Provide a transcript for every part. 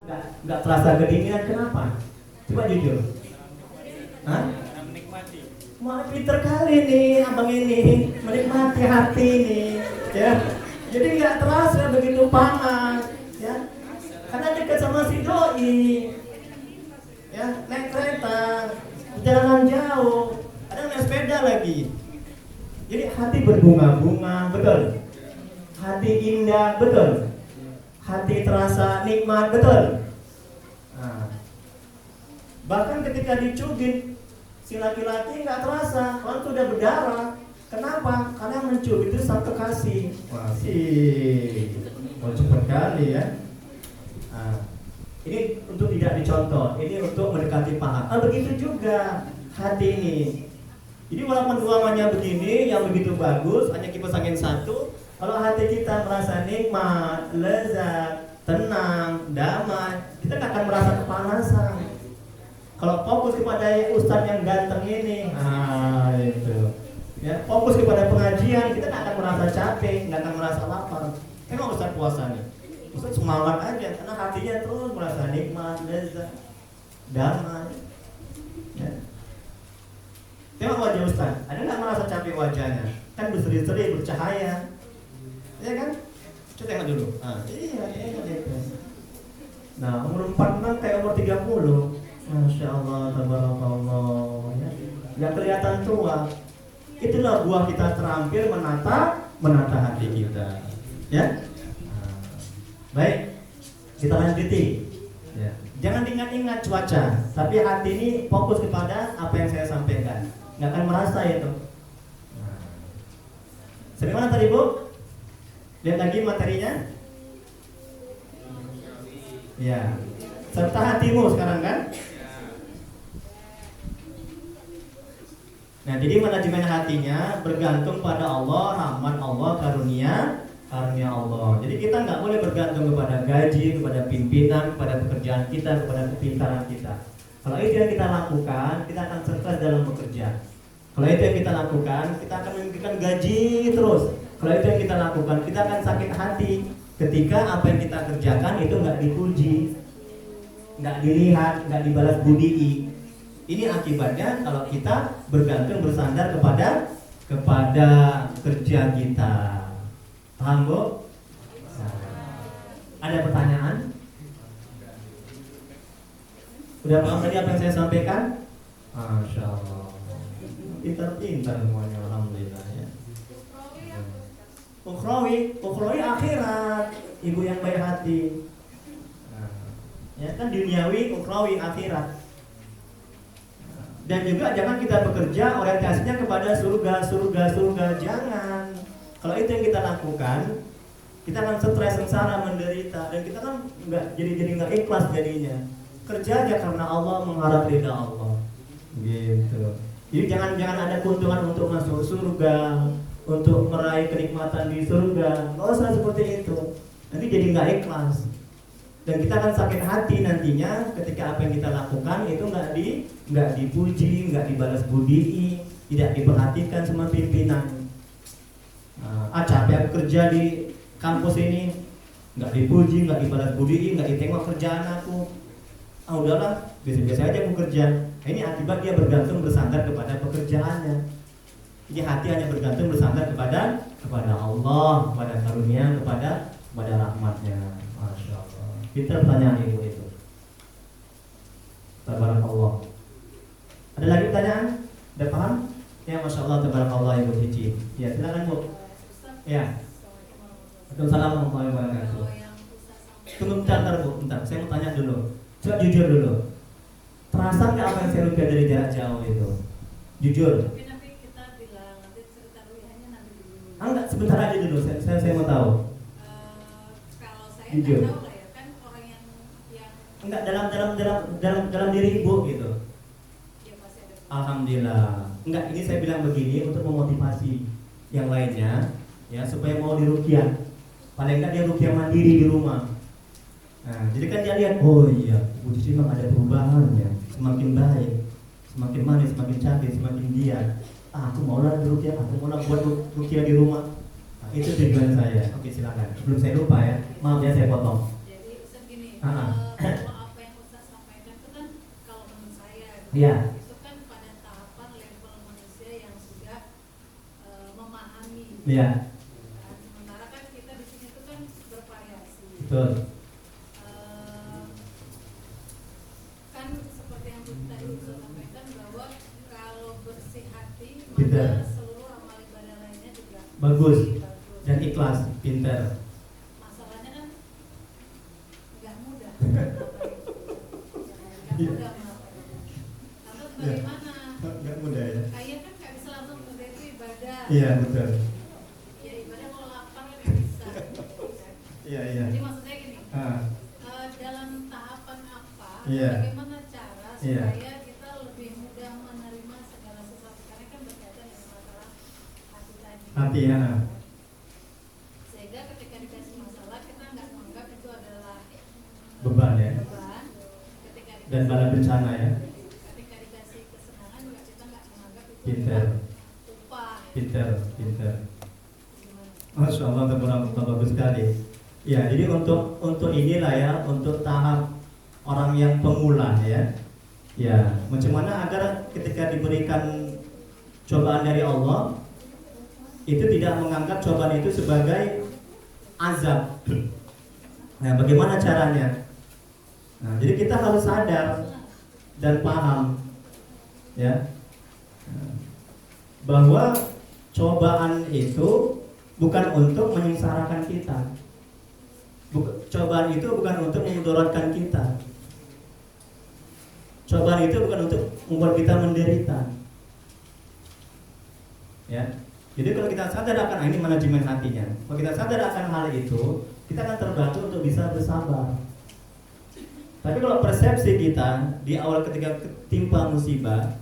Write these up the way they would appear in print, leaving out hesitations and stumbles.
nggak terasa kedinginan, kenapa? Coba jujur. Hah? Malah pinter kali nih abang ini, menikmati hati ini, ya. Jadi nggak terasa begitu panas, ya. Karena dekat sama si doi, ya, naik kereta, perjalanan jauh, ada naik sepeda lagi. Jadi hati berbunga-bunga, betul. Hati indah, betul. Hati terasa nikmat, betul. Nah, bahkan ketika dicubit, si laki-laki nggak terasa, kalau itu udah berdarah. Kenapa? Karena mencubit itu sang kekasih. Wah, mau cepet kali ya. Nah, ini untuk tidak dicontoh, ini untuk mendekati paham. Begitu juga hati ini. Jadi walaupun ruangannya begini, yang begitu bagus, hanya kipas angin satu, kalau hati kita merasa nikmat, lezat, tenang, damai, kita nggak akan merasa kepanasan. Kalau fokus kepada ustadz yang ganteng ini, itu, ya, fokus kepada pengajian, kita nggak akan merasa capek, nggak akan merasa lapar. Emang ustadz puasa nih, ustadz semangat aja, karena hatinya terus merasa nikmat, lezat, damai. Ya. Tengok wajah ustadz, ada nggak merasa capek wajahnya? Kan berseri-seri, bercahaya, ya kan? Coba tengok dulu. Iya. Nah, umur 46 kayak umur 30. Masya Allah, tabarakallah, ya. Nggak kelihatan tua. Itulah buah kita terampil menata hati kita, ya. Baik, kita lanjuti, ya. Jangan ingat-ingat cuaca, tapi hati ini fokus kepada apa yang saya sampaikan. Nggak akan merasa itu. Sampai mana tadi Bu? Lihat lagi materinya. Ya, serta hatimu sekarang kan. Nah, jadi manajemen hatinya bergantung pada Allah, rahmat Allah, karunia Allah. Jadi kita nggak boleh bergantung kepada gaji, kepada pimpinan, kepada pekerjaan kita, kepada kepintaran kita. Kalau itu yang kita lakukan, kita akan stres dalam bekerja. Kalau itu yang kita lakukan, kita akan memikirkan gaji terus. Kalau itu yang kita lakukan, kita akan sakit hati ketika apa yang kita kerjakan itu nggak dipuji, nggak dilihat, nggak dibalas budi. Ini akibatnya kalau kita bergantung bersandar kepada kerja kita. Paham Bu? Ada pertanyaan? Udah paham tadi apa yang saya sampaikan? Masya Allah, pintar-pintar semuanya, alhamdulillah ya. Ukhrawi akhirat, ibu yang baik hati. Ya kan, duniawi, ukhrawi akhirat. Dan juga jangan kita bekerja orientasinya kepada surga, jangan. Kalau itu yang kita lakukan, kita akan stres, sengsara, menderita, dan kita kan jadi nggak ikhlas jadinya. Kerja aja karena Allah, mengharap ridha Allah, gitu. Jadi jangan ada keuntungan untuk masuk surga, untuk meraih kenikmatan di surga. Nggak usah seperti itu. Nanti jadi nggak ikhlas. Dan kita akan sakit hati nantinya ketika apa yang kita lakukan itu nggak dipuji, nggak dibalas budi, tidak diperhatikan sama pimpinan. Capek kerja di kampus ini, nggak dipuji, nggak dibalas budi, nggak ditengok kerjaan aku. Udahlah, biasa-biasa aja aku kerja. Ini akibat dia bergantung bersandar kepada pekerjaannya. Jadi hati hanya bergantung bersandar kepada Allah, kepada karunia, kepada rahmatnya. Masya Allah. Pintar pertanyaan ibu itu. Tabarakallah. Ada lagi pertanyaan? Udah paham? Ya, Masya Allah, tabarakallah ibu Cici. Ya, silakan Bu. Ya. Waalaikumsalam warahmatullahi wabarakatuh. Tunggu bentar Bu, bentar. Saya mau tanya dulu. Coba jujur dulu. Terasa nggak apa yang saya rupiah dari jarak jauh itu? Jujur. Tapi kita bilang nanti cerita rupiahnya nanti dulu. Enggak, sebentar aja dulu. Saya mau tahu. Kalau saya Jujur. nggak tahu lah ya, kan orang yang Enggak, dalam diri ibu gitu. ya pasti ada. Alhamdulillah. Enggak, ini saya bilang begini untuk memotivasi yang lainnya, ya, supaya mau diruqyah. Paling enggak dia ruqyah mandiri di rumah. Nah, jadi kan dia lihat, oh iya, Ibu Cici memang ada perubahannya, semakin baik, semakin manis, semakin cantik, semakin dia. Aku mau lah diruqyah, aku mau lah buat ruqyah di rumah. Nah, itu tujuan saya. Oke, silakan. Sebelum saya lupa ya, maaf ya saya potong. Jadi segini, Iya. Itu kan pada tahapan level manusia yang sudah memahami. Iya. Kan, sementara kan kita di sini itu kan bervariasi. Betul. Kan seperti yang tadi Ustaz sampaikan bahwa kalau bersih hati Pintar. maka seluruh amal ibadah lainnya juga Bagus. bagus. Dan ikhlas, pintar. Masalahnya kan nggak mudah. Nggak Iya. mudah melakukannya. Lantas Iya. bagaimana? Nggak mudah ya. Kayaknya kan nggak bisa langsung mudah itu ibadah. Iya, betul. Ya ibadah kalau lapar kan nggak bisa. Iya, iya. Jadi maksudnya gini, Ah, dalam tahapan apa, Iya. bagaimana cara Iya. supaya kita lebih mudah menerima segala sesuatu, karena kan berkaitan dengan masalah hati tadi. hati ya. Sehingga ketika dikasih masalah kita nggak menganggap itu adalah Beban ya. beban. Ketika Dan bala bencana ya. ketika dikasih kesenangan juga kita nggak menganggap itu Pintar. adalah upah. Pintar, pintar. Gimana? Masya Allah, bagus sekali. Ya, jadi untuk inilah ya, untuk tahap orang yang pemula ya. Ya, macam mana agar ketika diberikan cobaan dari Allah itu tidak menganggap cobaan itu sebagai azab. Nah, bagaimana caranya? Nah, jadi kita harus sadar dan paham ya bahwa cobaan itu bukan untuk menyengsarakan kita. Cobaan itu bukan untuk memudaratkan kita. Cobaan itu bukan untuk membuat kita menderita. Ya. Jadi kalau kita sadar akan ini manajemen hatinya. Kalau kita sadar akan hal itu, kita akan terbantu untuk bisa bersabar. Tapi kalau persepsi kita di awal ketika ketimpa musibah,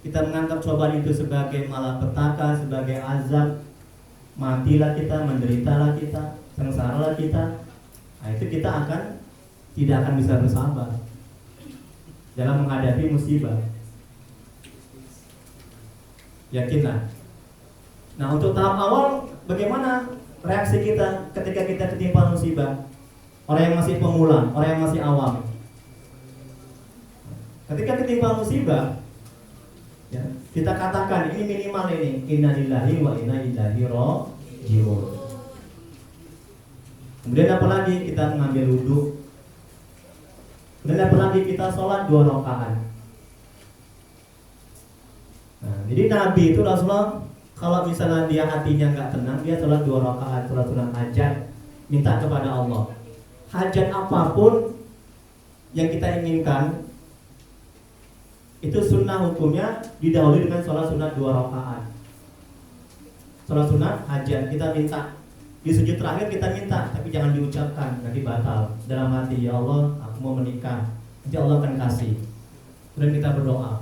kita menganggap cobaan itu sebagai malapetaka, sebagai azab, matilah kita, menderitalah kita, sengsaralah kita. Nah, itu kita tidak akan bisa bersabar dalam menghadapi musibah. Yakinlah. Nah, untuk tahap awal bagaimana reaksi kita ketika kita ketimpa musibah? Orang yang masih pemula, orang yang masih awam. Ketika ketimpa musibah, ya, kita katakan ini minimal ini, innalillahi wa inna ilaihi raji'un. Kemudian apa lagi? Kita mengambil wudhu. Kemudian apa lagi? Kita sholat 2 rakaat. Nah, jadi Nabi itu Rasulullah kalau misalnya dia hatinya nggak tenang, dia sholat 2 rakaat, sholat sunat hajat, minta kepada Allah. Hajat apapun yang kita inginkan, itu sunnah hukumnya didahului dengan sholat sunat 2 rakaat. Sholat sunat hajat kita minta. Di sujud terakhir kita minta, tapi jangan diucapkan, nanti batal. Dalam hati, ya Allah, aku mau menikah. Nanti Allah akan kasih. Kemudian kita berdoa.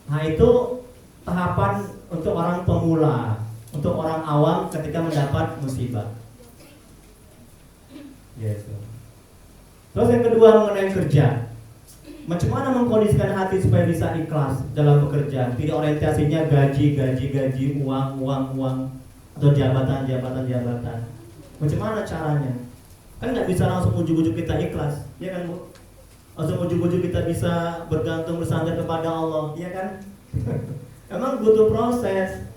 Nah, itu tahapan untuk orang pemula, untuk orang awam ketika mendapat musibah. Yes. Terus yang kedua mengenai kerja. Macam mana mengkondisikan hati supaya bisa ikhlas dalam bekerja? Tidak orientasinya gaji, uang, atau jabatan. Macam mana caranya? Kan nggak bisa langsung ujuk-ujuk kita ikhlas, ya kan Bu? Langsung ujuk-ujuk kita bisa bergantung bersandar kepada Allah, ya kan? Emang butuh proses.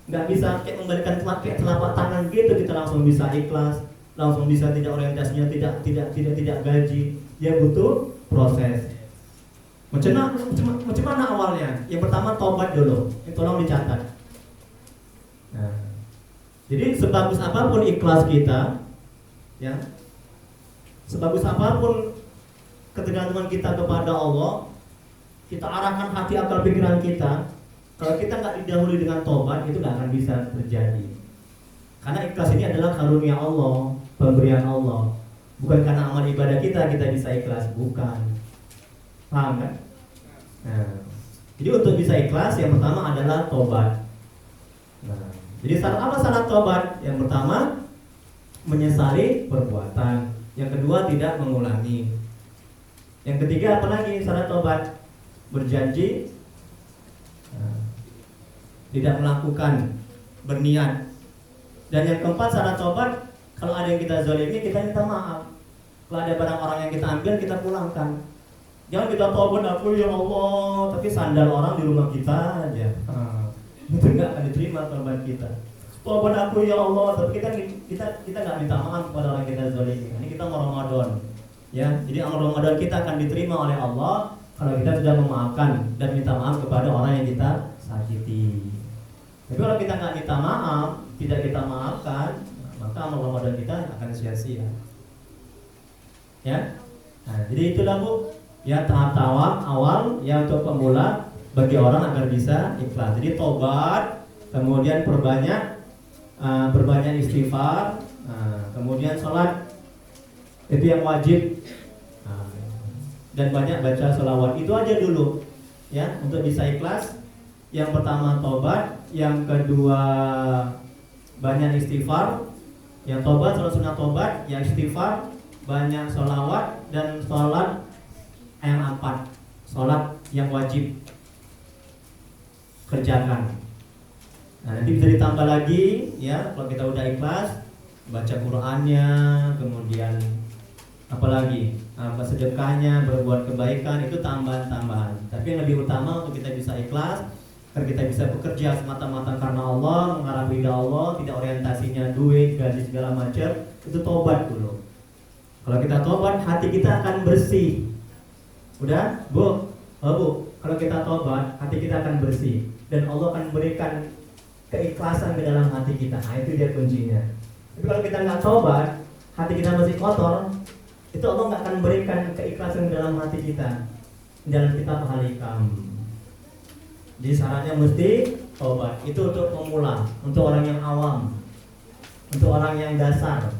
Nggak bisa kayak memberikan telapak tangan gitu kita langsung bisa ikhlas, langsung bisa tidak orientasinya tidak gaji. Ya butuh proses. Macam mana awalnya? Yang pertama tobat dulu. Ini tolong dicatat. Nah, jadi sebagus apapun ikhlas kita, ya, sebagus apapun ketergantungan kita kepada Allah, kita arahkan hati akal pikiran kita. Kalau kita nggak didahului dengan tobat, itu nggak akan bisa terjadi. Karena ikhlas ini adalah karunia Allah, pemberian Allah. Bukan karena amal ibadah kita bisa ikhlas, bukan. Paham kan? Nah, jadi untuk bisa ikhlas, yang pertama adalah tobat. Nah, jadi apa syarat tobat? Yang pertama, menyesali perbuatan. Yang kedua, tidak mengulangi. Yang ketiga, apa lagi syarat tobat? Berjanji, tidak melakukan, berniat. Dan yang keempat, syarat tobat, kalau ada yang kita zalimi, kita minta maaf. Kalau ada barang orang yang kita ambil, kita pulangkan. Jangan kita tobat aku ya Allah, tapi sandal orang di rumah kita aja. Itu nggak akan diterima tobat kita. Tobat aku ya Allah, tapi kita nggak minta maaf kepada orang kita zalimi. Ini kita mau Ramadan, ya. Jadi amal Ramadan kita akan diterima oleh Allah kalau kita sudah memaafkan dan minta maaf kepada orang yang kita sakiti. Tapi kalau kita nggak minta maaf, tidak kita maafkan, maka amal Ramadan kita akan sia-sia. Ya. Nah, jadi itulah Bu, ya tahap awal ya untuk pemula bagi orang agar bisa ikhlas. Jadi tobat, kemudian berbanyak istighfar, kemudian sholat itu yang wajib, dan banyak baca sholawat. Itu aja dulu ya untuk bisa ikhlas. Yang pertama tobat, yang kedua banyak istighfar. Yang tobat, sholat sunnah tobat, yang istighfar, banyak sholawat, dan sholat yang 4, sholat yang wajib kerjakan. Nah, nanti bisa ditambah lagi ya kalau kita udah ikhlas, baca Qur'annya, kemudian apalagi sedekahnya, berbuat kebaikan, itu tambahan-tambahan. Tapi yang lebih utama untuk kita bisa ikhlas, agar kita bisa bekerja semata-mata karena Allah, mengharap ridha Allah, tidak orientasinya duit, gaji segala macam, itu tobat dulu. Kalau kita tobat, hati kita akan bersih. Udah, Bu? Oh, Bu, kalau kita tobat, hati kita akan bersih dan Allah akan berikan keikhlasan ke dalam hati kita. Nah, itu dia kuncinya. Tapi kalau kita nggak tobat, hati kita masih kotor, itu Allah nggak akan berikan keikhlasan ke dalam hati kita. Dalam kitab Al-Hikam. Jadi syaratnya mesti tobat. Itu untuk pemula, untuk orang yang awam, untuk orang yang dasar,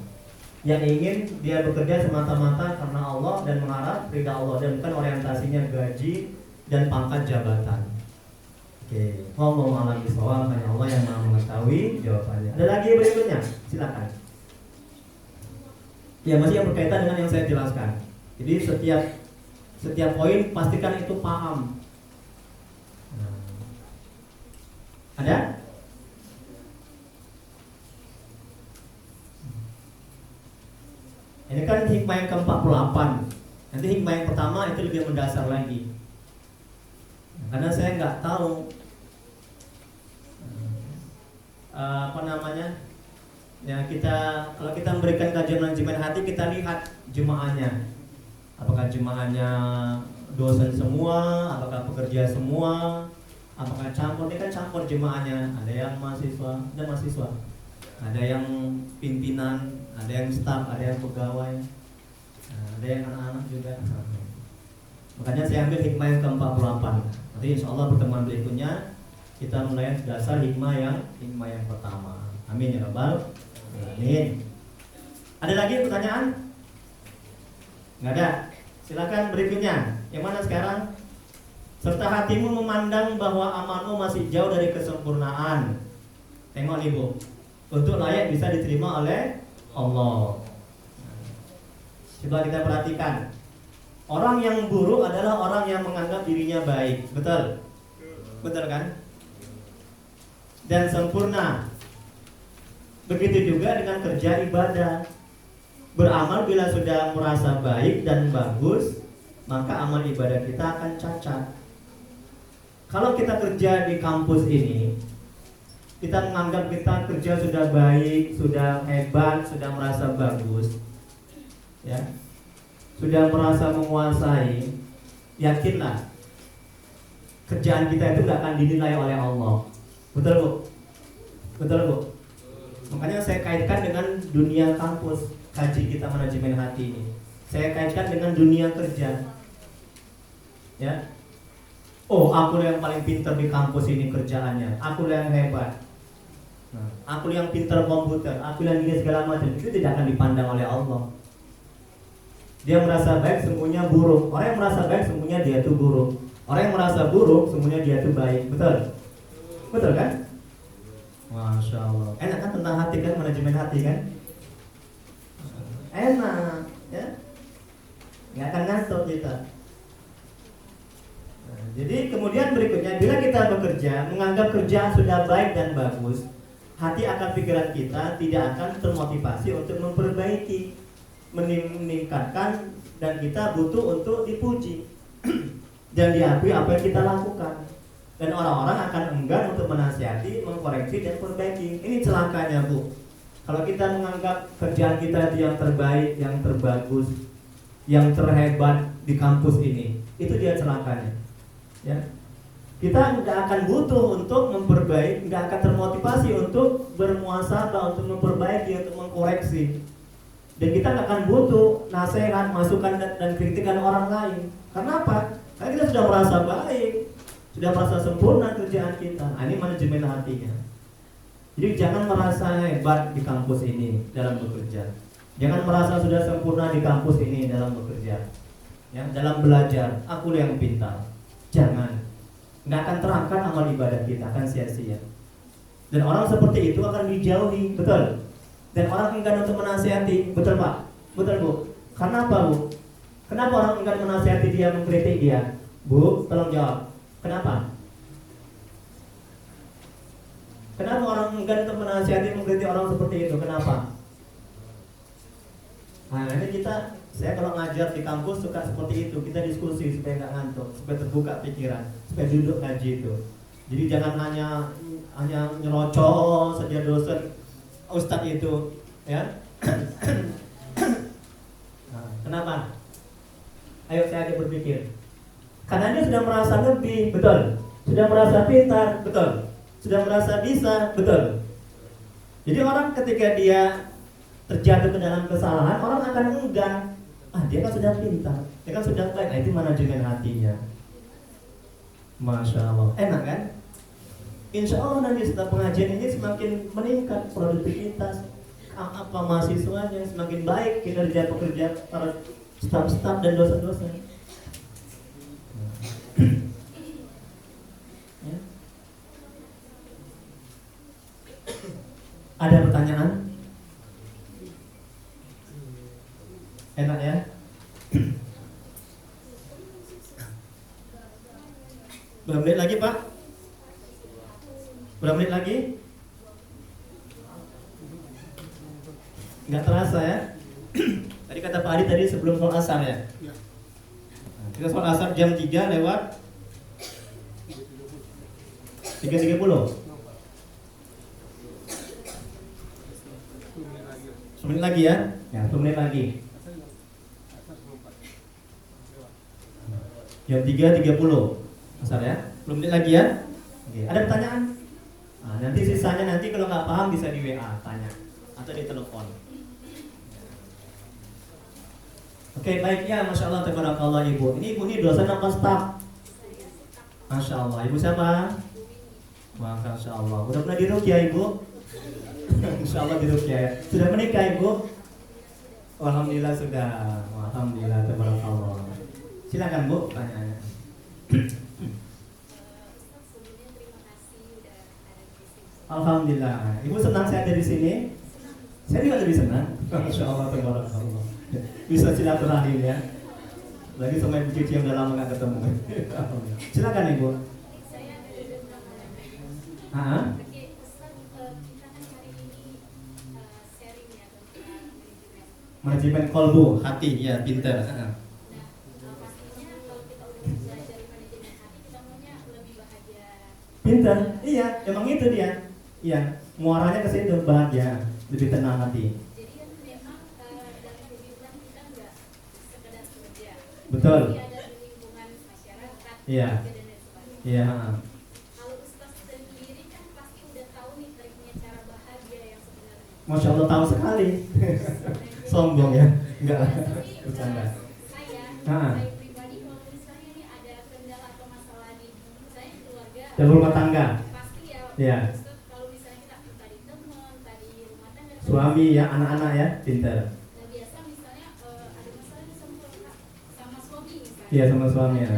yang ingin dia bekerja semata-mata karena Allah dan mengharap ridha Allah, dan bukan orientasinya gaji dan pangkat jabatan. Oke, ngomong malam bisawab, hanya Allah yang Maha mengetahui jawabannya. Ada lagi berikutnya, silakan. Ya, masih yang berkaitan dengan yang saya jelaskan. Jadi setiap poin pastikan itu paham. Ada? Ini kan hikmah yang ke-48. Nanti hikmah yang pertama itu lebih mendasar lagi. Karena saya nggak tahu ya kalau kita memberikan kajian manajemen hati, kita lihat jemaahnya. Apakah jemaahnya dosen semua, apakah pekerja semua, apakah campur. Ini kan campur jemaahnya. Ada yang mahasiswa dan mahasiswa, ada yang pimpinan, ada yang staf, ada yang pegawai, ada yang anak-anak juga. Makanya saya ambil hikmah yang ke-48. Nanti insya Allah pertemuan berikutnya kita mulai dasar hikmah yang pertama. Amin ya rabbal alamin. Ada lagi pertanyaan? Nggak ada. Silakan berikutnya. Yang mana sekarang? Serta hatimu memandang bahwa amalmu masih jauh dari kesempurnaan. Tengok nih Bu, untuk layak bisa diterima oleh Allah. Coba kita perhatikan. Orang yang buruk adalah orang yang menganggap dirinya baik. Betul? Betul kan? Dan sempurna. Begitu juga dengan kerja ibadah. Beramal bila sudah merasa baik dan bagus, maka amal ibadah kita akan cacat. Kalau kita kerja di kampus ini, kita menganggap kita kerja sudah baik, sudah hebat, sudah merasa bagus, ya, sudah merasa menguasai, yakinlah kerjaan kita itu gak akan dinilai oleh Allah. Betul Bu? Betul Bu? Makanya saya kaitkan dengan dunia kampus, kaji kita manajemen hati ini. Saya kaitkan dengan dunia kerja. Ya. Oh, aku yang paling pintar di kampus ini kerjaannya. Aku yang hebat. Nah, aku yang pintar komputer, aku yang ini segala macam. Itu tidak akan dipandang oleh Allah. Dia merasa baik, sembunyinya buruk. Orang yang merasa baik, sembunyinya dia itu buruk. Orang yang merasa buruk, sembunyinya dia itu baik. Betul? Betul kan? Masya Allah. Enak kan tentang hati kan, manajemen hati kan? Enak, ya? Nggak akan ngantuk kita. Nah, jadi kemudian berikutnya, bila kita bekerja, menganggap kerjaan sudah baik dan bagus, hati akan pikiran kita tidak akan termotivasi untuk memperbaiki, meningkatkan, dan kita butuh untuk dipuji. dan diakui apa yang kita lakukan. Dan orang-orang akan enggan untuk menasihati, mengkoreksi, dan perbaiki. Ini celakanya, Bu. Kalau kita menganggap kerjaan kita itu yang terbaik, yang terbagus, yang terhebat di kampus ini, itu dia celakanya. Ya, kita nggak akan butuh untuk memperbaiki, nggak akan termotivasi untuk bermuasabah, untuk memperbaiki, untuk mengkoreksi. Dan kita nggak akan butuh nasihat, masukan, dan kritikan orang lain. Karena apa? Karena kita sudah merasa baik, sudah merasa sempurna kerjaan kita. Nah, ini manajemen hatinya. Jadi jangan merasa hebat di kampus ini dalam bekerja. Jangan merasa sudah sempurna di kampus ini dalam bekerja. Ya, dalam belajar, aku yang pintar. Jangan. Nggak akan terangkat amal ibadah kita, akan sia-sia. Dan orang seperti itu akan dijauhi, betul. Dan orang enggan untuk menasihati, betul Pak? Betul Bu? Karena apa Bu? Kenapa orang enggan menasihati dia, mengkritik dia? Bu, tolong jawab. Kenapa? Kenapa orang enggan untuk menasihati, mengkritik orang seperti itu? Kenapa? Nah, ini saya kalau ngajar di kampus suka seperti itu. Kita diskusi supaya nggak ngantuk, supaya terbuka pikiran, supaya duduk ngaji itu. Jadi jangan hanya nyerocos saja dosen ustadz itu, ya. Nah, kenapa? Ayo saya akan berpikir. Karena dia sudah merasa lebih, betul. Sudah merasa pintar, betul. Sudah merasa bisa, betul. Jadi orang ketika dia terjatuh ke dalam kesalahan, orang akan enggan. Dia kan sudah pintar, dia kan sudah baik. Nah, itu manajemen hatinya. Masya Allah, enak kan? Insya Allah nanti setelah pengajian ini semakin meningkat produktivitas mahasiswanya, semakin baik kinerja pekerja para staf-staf dan dosen-dosen. Ya. Ada pertanyaan? Enak ya? Berapa menit lagi Pak? Berapa menit lagi? Nggak terasa ya? Tadi kata Pak Adi tadi sebelum sholat asar ya? Kita sholat asar jam 3 lewat 3.30. 10 menit lagi ya? Ya, 10 menit lagi. Jam 3.30 asar ya? 10 menit lagi ya? Oke, ada pertanyaan? Nah, nanti sisanya nanti kalau nggak paham bisa di WA tanya atau di telepon. Oke, baik ya, Masya Allah, tabarakallah Ibu. Ini Ibu ini dosen apa staf? Masya Allah, Ibu siapa? Masya Allah, udah pernah diruqyah Ibu? Insya Allah diruqyah ya. Sudah menikah Ibu? Alhamdulillah sudah. Alhamdulillah, tabarakallah. Silakan Bu, tanya. Alhamdulillah. Ibu senang saya ada di sini? Saya juga lebih senang. Masya Allah, tabarakallah. Bisa silaturahim ya. Lagi sama Ibu Cici yang udah lama nggak ketemu. Silakan Ibu. Manajemen kolbu, hati, ya pintar. Pintar, iya, emang itu dia. Iya, muaranya ke situ, bahagia, lebih tenang hati. Jadi kan memang dalam kehidupan kita nggak sekedar kerja. Betul. Jadi ada di lingkungan masyarakat, Iya. dan lain sebagainya. Iya. Kalau Ustaz sendiri kan pasti udah tahu nih triknya cara bahagia yang sebenarnya. Masya Allah tahu sekali. Sombong ya? Enggak. Bercanda. Saya pribadi kalau misalnya nih ada kendala atau masalah di saya keluarga. Dalam rumah tangga. Pasti ya. Iya. Ustaz, kalau misalnya kita tadi teman, tadi rumah tangga. Suami ya, anak-anak ya, pintar. Nah biasa misalnya ada masalah nih sama suami misalnya. Iya, sama suami ya.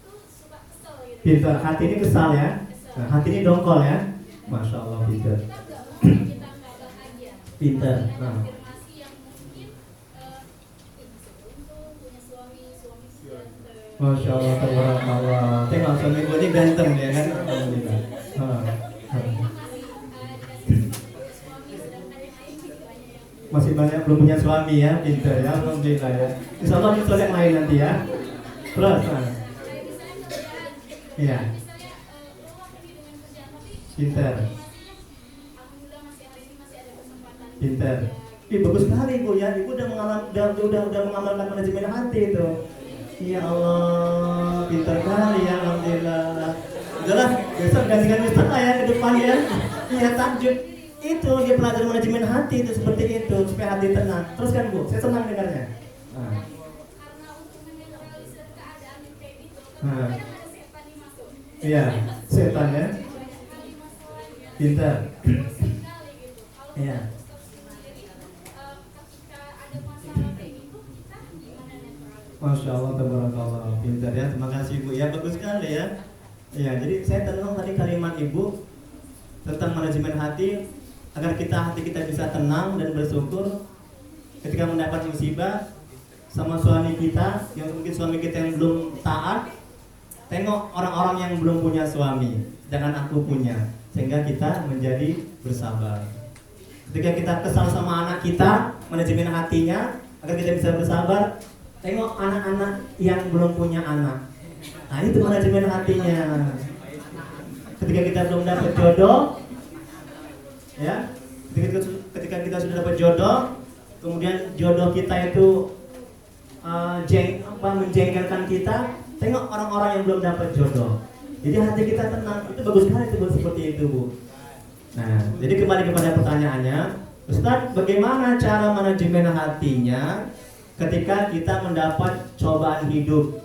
Tuh suka kesel gitu. Pintar, hati ini kesal ya. Kesel. Nah, hati ini dongkol ya. Masya Allah, pintar. Kita nggak mau kita nggak bahagia. Pintar. Pasti ada Nah. afirmasi yang mungkin bisa beruntung punya suami ganteng. Masya Allah, tabarakallah. Tengok suami gue ini ganteng ya kan. Alhamdulillah. Masih banyak belum punya suami ya, pintar ya, alhamdulillah ya. Insya Allah nyusul yang lain nanti ya. Terus. Iya. Misalnya keluar pergi dengan kerjaan tapi Pinter. alhamdulillah masih hari ini masih ada kesempatan. Pinter. Ih, bagus sekali Bu ya. Ibu udah mengamalkan manajemen hati itu. Ya Allah, pinter kali ya, alhamdulillah. Udahlah, besok gantikan Ustaz lah ya ke depan ya. Iya, takjub. Itu dia pelajaran manajemen hati itu seperti itu supaya hati tenang. Terus kan Bu, saya senang dengarnya. Nah. Karena untuk menetralisir keadaan yang kayak gitu, Nah. kadang ada setan yang masuk. Iya, setan ya. Banyak sekali masalahnya. Pinter. Bosan kali gitu. Kalau Iya. Ustaz sendiri, ketika ada masalah kayak gitu, kita gimana netralis? Masya Allah, tabarakallah, pintar ya. Terima kasih Bu ya, bagus sekali ya. Ya, jadi saya tenang tadi kalimat Ibu tentang manajemen hati agar hati kita bisa tenang dan bersyukur ketika mendapat musibah sama suami kita, yang mungkin suami kita yang belum taat. Tengok orang-orang yang belum punya suami, jangan aku punya, sehingga kita menjadi bersabar. Ketika kita kesal sama anak kita, manajemen hatinya agar kita bisa bersabar. Tengok anak-anak yang belum punya anak. Nah, itu manajemen hatinya. Ketika kita belum dapat jodoh, ya, ketika kita sudah dapat jodoh, kemudian jodoh kita itu menjengkelkan kita, tengok orang-orang yang belum dapat jodoh. Jadi hati kita tenang, itu bagus sekali itu seperti itu Bu. Nah, jadi kembali kepada pertanyaannya, Ustaz, bagaimana cara manajemen hatinya ketika kita mendapat cobaan hidup,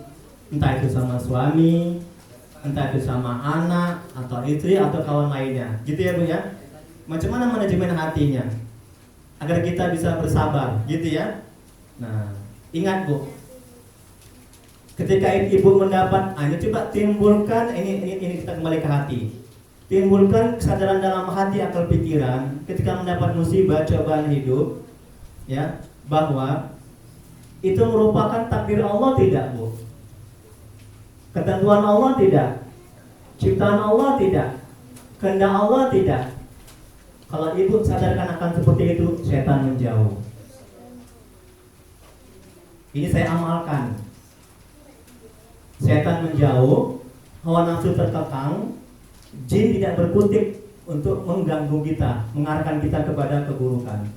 entah itu sama suami, entah itu sama anak atau istri atau kawan lainnya, gitu ya Bu ya. Macam mana manajemen hatinya agar kita bisa bersabar, gitu ya. Nah, ingat Bu, ketika ibu mendapat, ini coba timbulkan ini kita kembali ke hati. Timbulkan kesadaran dalam hati akal pikiran ketika mendapat musibah cobaan hidup, ya, bahwa itu merupakan takdir Allah tidak Bu? Ketentuan Allah tidak? Ciptaan Allah tidak? Kehendak Allah tidak? Kalau ibu sadarkan akan seperti itu, setan menjauh. Ini saya amalkan. Setan menjauh, hawa nafsu terkekang, jin tidak berkutik untuk mengganggu kita, mengarahkan kita kepada keburukan.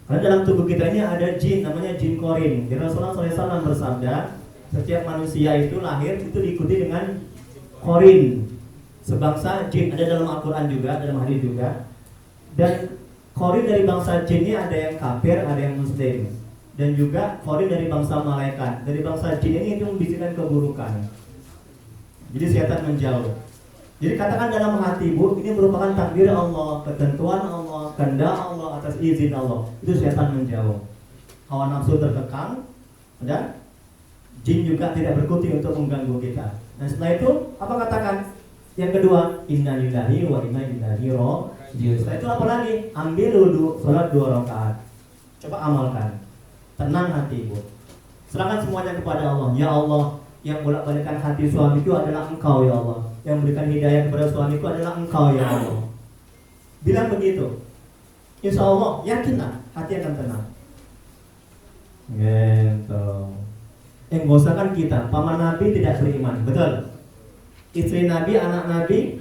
Karena dalam tubuh kita ini ada jin, namanya jin korin. Rasulullah SAW bersabda, setiap manusia itu lahir itu diikuti dengan korin, sebangsa jin. Ada dalam Al-Quran juga, dalam hadis juga. Dan korin dari bangsa jin ini ada yang kafir, ada yang muslim. Dan juga korin dari bangsa malaikat. Dari bangsa jin ini itu membisikkan keburukan. Jadi setan menjauh. Jadi katakan dalam hati Bu, ini merupakan takdir Allah, ketentuan Allah, kehendak Allah atas izin Allah. Itu setan menjauh. Hawa nafsu terkekang, dan jin juga tidak berkutik untuk mengganggu kita. Nah setelah itu apa katakan? Yang kedua, inna lillahi wa inna ilaihi raji'un. Setelah itu apa lagi? Ambil wudu, sholat 2 rakaat. Coba amalkan. Tenang hati Bu. Serahkan semuanya kepada Allah. Ya Allah, yang bolak-balikkan hati suamiku adalah Engkau ya Allah. Yang memberikan hidayah kepada suamiku adalah Engkau ya Allah. Bilang begitu. Insya Allah, yakinlah hati akan tenang. Gitu. Yang bosan kan kita, paman Nabi tidak beriman, betul? Istri Nabi, anak Nabi,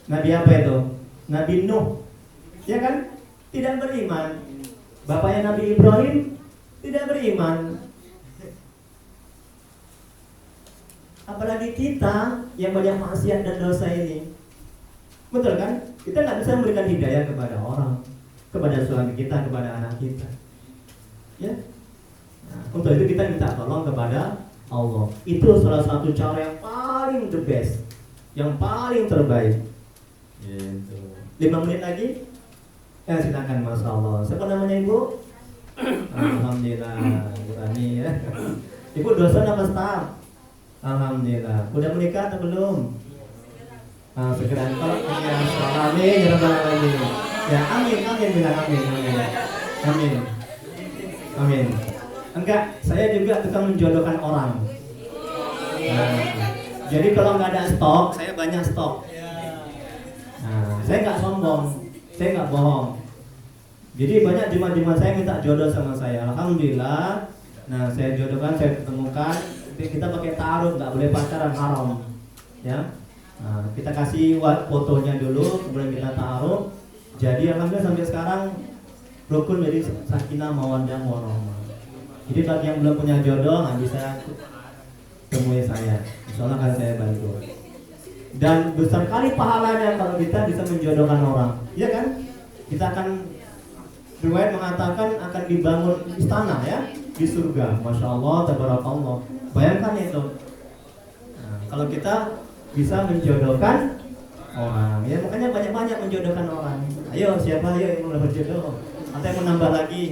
Nabi apa itu? Nabi Nuh, ya kan? Tidak beriman. Bapaknya Nabi Ibrahim tidak beriman. Apalagi kita yang banyak maksiat dan dosa ini, betul kan? Kita nggak bisa memberikan hidayah kepada orang, kepada suami kita, kepada anak kita, ya. Nah, untuk itu kita minta tolong kepada Allah. Itu salah satu cara yang paling the best, yang paling terbaik. Gitu. 5 menit lagi? Silakan Mas Allah. Siapa namanya Ibu? Alhamdulillah, Bu Rani ya. Ibu dosen apa staf? Alhamdulillah. Udah menikah atau belum? Segera. Kalau ya, amin ya rabbal alamin. Ya, amin bilang amin. Amin. Amin. Enggak, saya juga tukang menjodohkan orang. Nah, jadi kalau nggak ada stok, saya banyak stok. Nah, saya nggak sombong, saya nggak bohong. Jadi banyak jemaah-jemaah saya minta jodoh sama saya. Alhamdulillah. Nah, saya jodohkan, saya ketemukan. Kita pakai taruh, nggak boleh pacaran, haram. ya. Nah, kita kasih fotonya dulu, kemudian kita taruh. Jadi alhamdulillah sampai sekarang rukun dari sakinah mawaddah warahmah. Jadi bagi yang belum punya jodoh nggak bisa temui saya, insyaallah akan saya bantu. Dan besar kali pahalanya kalau kita bisa menjodohkan orang, ya kan? Kita akan, riwayat mengatakan akan dibangun istana ya di surga, masya Allah, tabarakallah. Bayangkan itu. Nah, kalau kita bisa menjodohkan orang, ya makanya banyak-banyak menjodohkan orang. Ayo siapa yang mau berjodoh? Atau yang mau nambah lagi?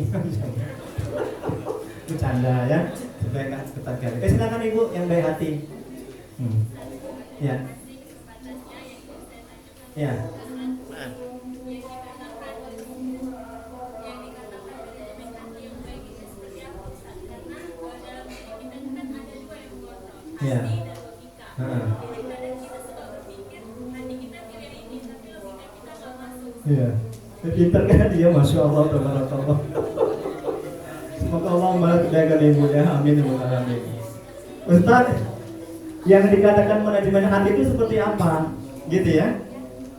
Bercanda ya, supaya ketat kali. Silakan ibu yang baik hati. Ya. Ya. Ya. Iya, pintar kan dia, masya Allah, tabarakallah. Semoga Allah membalas ibu ya, amin ya rabbal alamin. Ustaz, yang dikatakan manajemen hati itu seperti apa, gitu ya?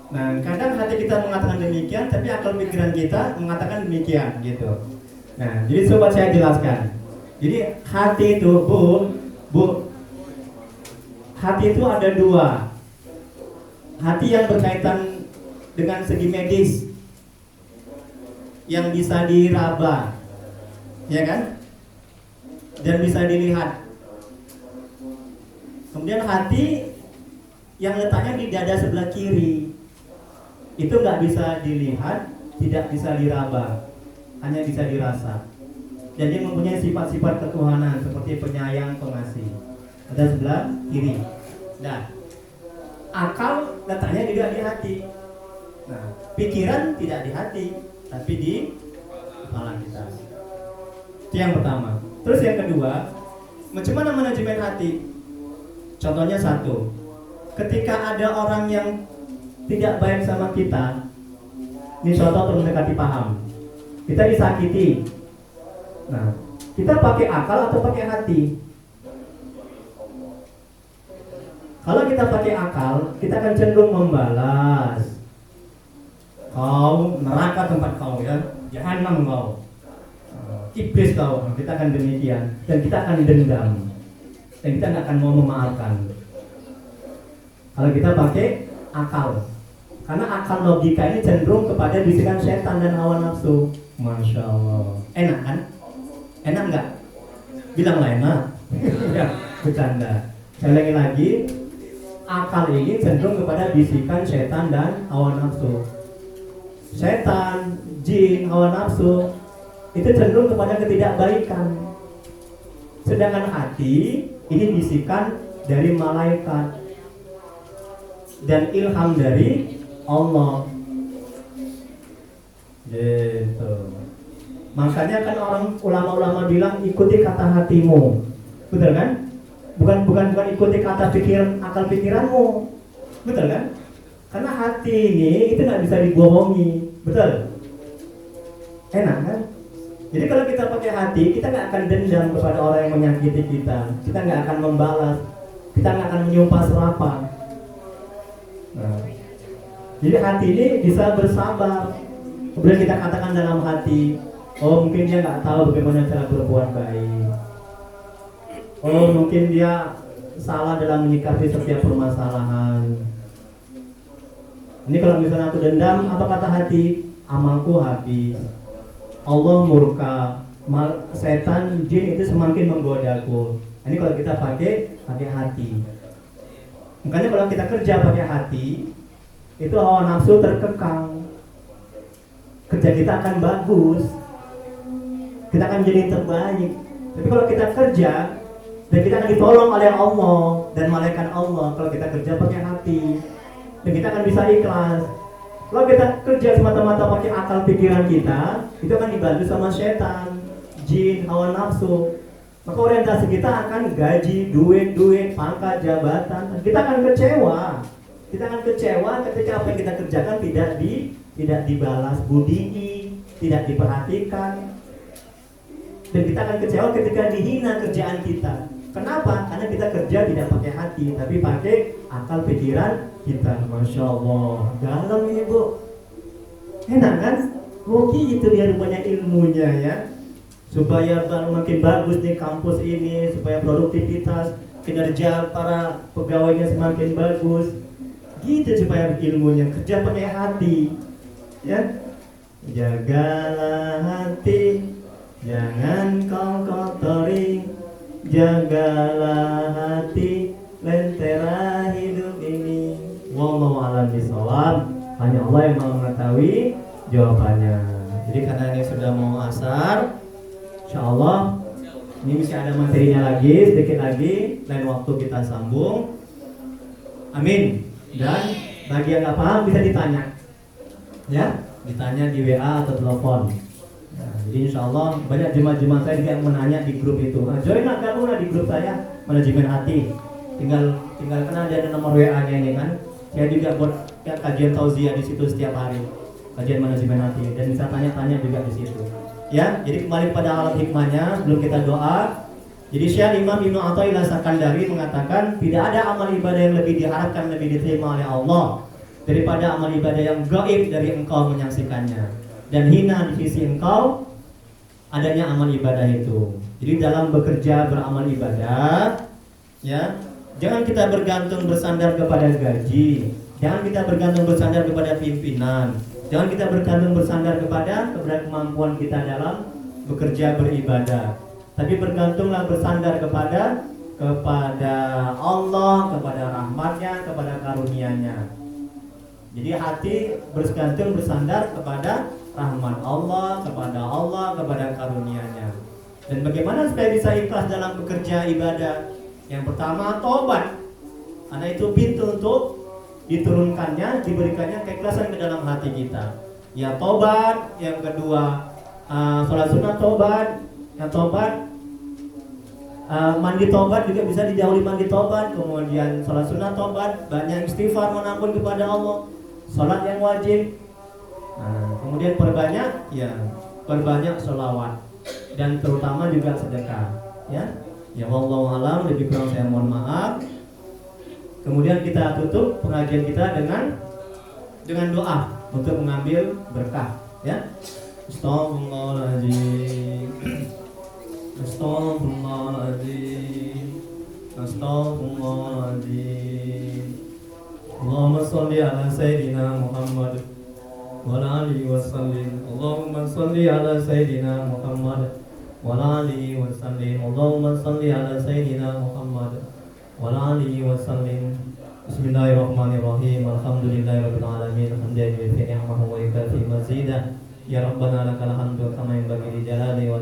Nah, kadang hati kita mengatakan demikian, tapi akal pikiran kita mengatakan demikian, gitu. Nah, jadi coba saya jelaskan. Jadi hati itu, bu, hati itu ada dua. Hati yang berkaitan dengan segi medis yang bisa diraba, ya kan, dan bisa dilihat. Kemudian hati yang letaknya di dada sebelah kiri itu nggak bisa dilihat, tidak bisa diraba, hanya bisa dirasa. Dan dia mempunyai sifat-sifat ketuhanan seperti penyayang, pengasih. Ada sebelah kiri. Nah, akal letaknya juga di hati. Nah, pikiran tidak di hati, tapi di kepala kita. Itu yang pertama. Terus yang kedua, macam mana manajemen hati? Contohnya satu, ketika ada orang yang tidak baik sama kita, ini contoh untuk mendekati paham, kita disakiti. Nah, kita pakai akal atau pakai hati? Kalau kita pakai akal, kita akan cenderung membalas. Kau neraka tempat kau ya, jahanam kau, iblis kau. Kita akan demikian, dan kita akan dendam, dan kita nggak akan mau memaafkan. Kalau kita pakai akal, karena akal logika ini cenderung kepada bisikan setan dan hawa nafsu. Masya Allah, enak kan? Enak nggak? Bilanglah enak. Ya, bercanda. Saya ulangi lagi, akal ini cenderung kepada bisikan setan dan hawa nafsu. Setan, jin, hawa nafsu itu cenderung kepada ketidakbaikan. Sedangkan hati ini bisikan dari malaikat dan ilham dari Allah. Gitu. Makanya kan orang ulama-ulama bilang ikuti kata hatimu, betul kan? Bukan ikuti kata pikiran, akal pikiranmu, betul kan? Karena hati ini itu nggak bisa dibohongi, betul? Enak kan? Jadi kalau kita pakai hati, kita nggak akan dendam kepada orang yang menyakiti kita nggak akan membalas, kita nggak akan menyumpah serapah. Nah, jadi hati ini bisa bersabar. Kemudian kita katakan dalam hati, oh mungkin dia nggak tahu bagaimana cara berbuat baik. Oh mungkin dia salah dalam menyikapi setiap permasalahan. Ini kalau misalnya aku dendam, apa kata hati? Amalku habis. Allah murka, setan, jin itu semakin menggodaku. Ini kalau kita pakai hati. Makanya kalau kita kerja pakai hati, itu hawa nafsu terkekang. Kerja kita akan bagus, kita akan jadi terbaik. Tapi kalau kita kerja dan kita akan ditolong oleh Allah dan malaikat Allah kalau kita kerja pakai hati, dan kita akan bisa ikhlas. Kalau kita kerja semata-mata pakai akal pikiran kita, itu akan dibantu sama setan, jin, hawa nafsu. Maka orientasi kita akan gaji, duit, pangkat, jabatan. Kita akan kecewa. Kita akan kecewa ketika apa yang kita kerjakan tidak dibalas budi, tidak diperhatikan. Dan kita akan kecewa ketika dihina kerjaan kita. Kenapa? Karena kita kerja tidak pakai hati, tapi pakai akal pikiran kita. Masya Allah, dalam ini Bu. Enak kan? Hoki itu dia rupanya ilmunya ya. Supaya makin bagus nih kampus ini, supaya produktivitas, kinerja para pegawainya semakin bagus. Gitu supaya ilmunya, kerja pakai hati. Ya. Jagalah hati, jangan kau kotori. Jagalah hati, lentera hidup ini. Wallahu a'lam bishawab. Hanya Allah yang mau mengetahui jawabannya. Jadi karena ini sudah mau asar, insyaallah ini masih ada materinya lagi, sedikit lagi, lain waktu kita sambung. Amin. Dan bagi yang nggak paham bisa ditanya, ya, ditanya di WA atau telepon. Nah, jadi insya Allah banyak jemaah-jemaah saya yang menanya di grup itu. Nah, join lah, gabung lah di grup saya manajemen hati. Tinggal kena ada nomor WA-nya ini kan. Saya juga buat kajian tauziah di situ setiap hari, kajian manajemen hati, dan bisa tanya-tanya juga di situ. Ya, jadi kembali pada alat hikmahnya sebelum kita doa. Jadi Syekh Imam Ibnu Athaillah Sakandari mengatakan tidak ada amal ibadah yang lebih diharapkan, lebih diterima oleh Allah daripada amal ibadah yang gaib dari engkau menyaksikannya, dan hina di sisi engkau adanya amal ibadah itu. Jadi dalam bekerja beramal ibadah, ya, jangan kita bergantung bersandar kepada gaji, jangan kita bergantung bersandar kepada pimpinan, jangan kita bergantung bersandar kepada kemampuan kita dalam bekerja beribadah. Tapi bergantunglah bersandar kepada Allah, kepada rahmatnya, kepada karunia-Nya. Jadi hati bergantung bersandar kepada rahmat Allah, kepada karunia-Nya. Dan bagaimana supaya bisa ikhlas dalam bekerja ibadah? Yang pertama, tobat. Karena itu pintu untuk diturunkannya, diberikannya keikhlasan ke dalam hati kita. Ya tobat. Yang kedua, sholat sunnah tobat. Yang tobat, mandi tobat juga bisa dijauhi mandi tobat. Kemudian sholat sunnah tobat, banyak istighfar menampun kepada Allah, sholat yang wajib. Kemudian perbanyak sholawat, dan terutama juga sedekah. Ya wallahu alam, lebih kurang saya mohon maaf. Kemudian kita tutup pengajian kita dengan doa untuk mengambil berkah. Ya. Astagfirullahaladzim. Astagfirullahaladzim. Astagfirullahaladzim. Allahumma sholli ala Sayyidina Muhammad wa ala alihi wa sallim. Allahumma sholli ala Sayyidina Muhammad wa ala alihi wa sallim. Allahumma sholli ala Sayyidina Muhammad wa ala alihi wa sallim. Bismillahirrahmanirrahim. Alhamdulillahirabbil alamin. Hamdan lillahi wa ni'mahu wa yukafi mazidah. Ya Rabbana lakal hamdu kama yanbaghi li jalali wajhika.